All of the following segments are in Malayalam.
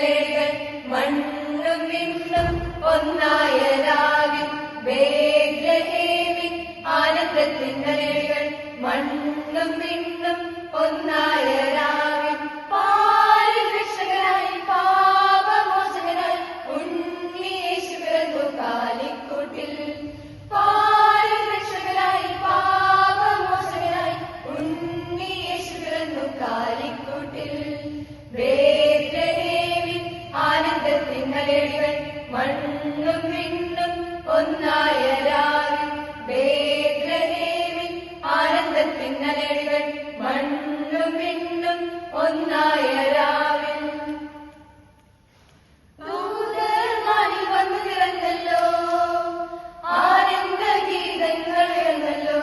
തിന്നലേടികൾ മണ്ണും വിണ്ണും ഒന്നായ രാവിൽ ബേത്ലഹേമിൽ ആനന്ദത്തിന്നലേടികൾ മണ്ണും വിണ്ണും ഒന്നായ രാവിൽ പാലിൽ രക്ഷകനായി പാപമോചകനായി ഉണ്ണി യേശു പിറന്നു കാലിക്കൂട്ടിൽ. പാലിൽ രക്ഷകനായി പാപമോചകനായി ഉണ്ണി യേശു പിറന്നു കാലിക്കൂട്ടിൽ. ബേത്ലഹേമിൽ ആനന്ദത്തിന്നലേടികൾ മണ്ണും വിണ്ണും ഒന്നായ രാവിൽ ബേത്ലഹേമിൽ ആനന്ദത്തിന്നലേടികൾ മണ്ണും വിണ്ണും ഒന്നായ രാവിൽ. ദൂതർമാരിൽ വന്നു നിറഞ്ഞല്ലോ ആനന്ദഗീതങ്ങൾ ഉയർന്നല്ലോ.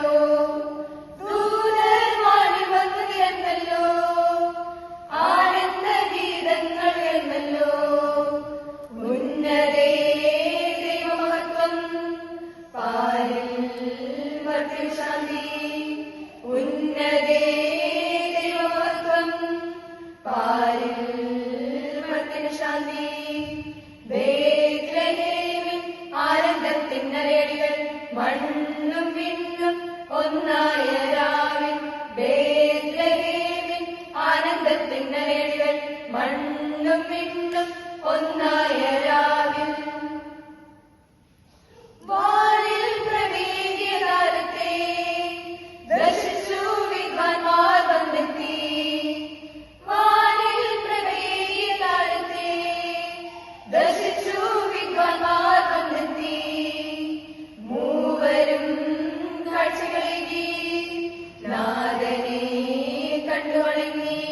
ദൂതർമാരിൽ വന്നു നിറഞ്ഞല്ലോ ആനന്ദഗീതങ്ങൾ ഉയർന്നല്ലോ. ഉന്നതേ ദൈവമഹത്വം പാരിൽ മർത്യൻ ശാന്തി. ഉന്നതേ ദൈവമഹത്വം പാരിൽ മർത്യൻ ശാന്തി. ബേത്ലഹേമിൽ ആനന്ദത്തിന്നലേടികൾ മണ്ണും വിണ്ണും ഒന്നായ രാവിൽ ബേത്ലഹേമിൽ ആനന്ദത്തിന്നലേടികൾ മണ്ണും വിണ്ണും ഒന്നായ രാവിൽ. വാനിൽ പ്രവേശിയ താരത്തെ ദർശിച്ചു വിദ്വാൻമാർ വന്നെത്തി. വാനിൽ പ്രവേശിയ താരത്തെ ദർശിച്ചു വിദ്വാൻമാർ വന്നെത്തി. മൂവരും കാഴ്ചകളേകി നാഥനെ കണ്ടു വണങ്ങി.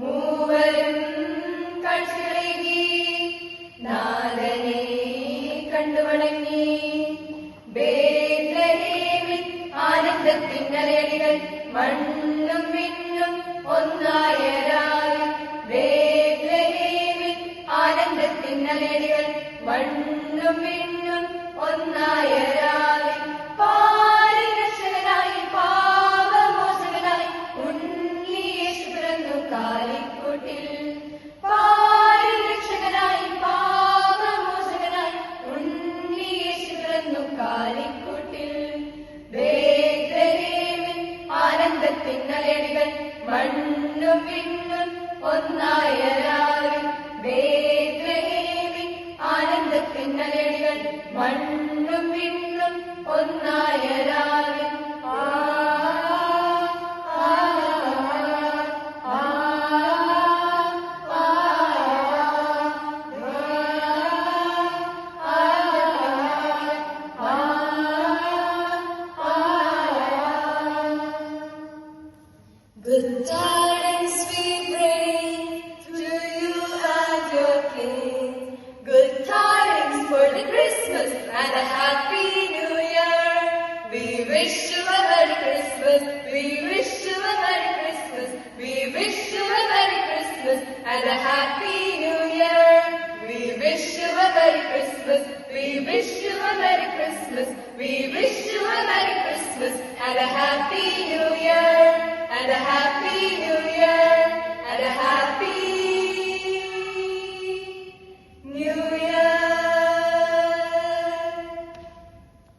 മൂവരും കാഴ്ചകളേകി നാഥനെ കണ്ടു വണങ്ങി. ബേത്ലഹേമിൽ ആനന്ദത്തിന്നലേടികൾ മണ്ണും വിണ്ണും ഒന്നായ രാവിൽ ബേത്ലഹേമിൽ ആനന്ദത്തിന്നലേടികൾ മണ്ണും വിണ്ണും ഒന്നായ രാവിൽ. പാലിൽ രക്ഷകനായി പാപമോചകനായി ഉണ്ണി യേശു പിറന്നു കാലിക്കൂട്ടിൽ. പാലിൽ രക്ഷകനായി പാപമോചകനായി ഉണ്ണി യേശു പിറന്നു കാലിക്കൂട്ടിൽ. ബേത്ലഹേമിൽ ആനന്ദത്തിന്നലേടികൾ മണ്ണും വിണ്ണും ഒന്നായ രാവിൽ ബേത്ലഹേമിൽ ആനന്ദത്തിന്നലേടികൾ മണ്ണും വിണ്ണും ഒന്നായ രാവിൽ. Good tidings we bring to you and your King. Good tidings for the Christmas and a happy New Year. We wish you a Merry Christmas. We wish you a Merry Christmas. We wish you a Merry Christmas and a happy New Year. We wish you a Merry Christmas. We wish you a Merry Christmas. We wish you a Merry Christmas and a happy